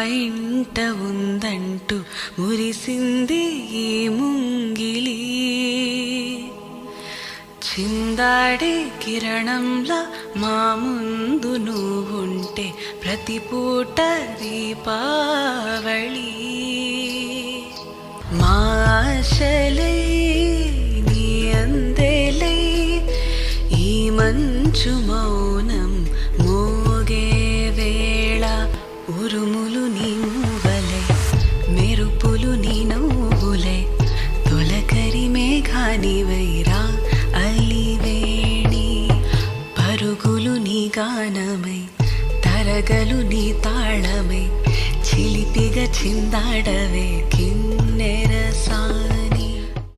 ఇంట ఉందంటూ మురిసింది ఈ ముంగిలి. చిందాడే కిరణంలా మా ముందు నువ్వుంటే ప్రతి పూట దీపావళి. మా ఆశలై నీ అందేలై ఈ మంచు మౌనం మోగే వేళ. ఉరుములు నీ మూవలై మెరుపులు నీ నవ్వులై తొలకరి మేఘానివైరా అలివేణి. పరుగులు నీ గానమై తరగలు నీ తాళమై చిలిపిగా చిందాడవే కింద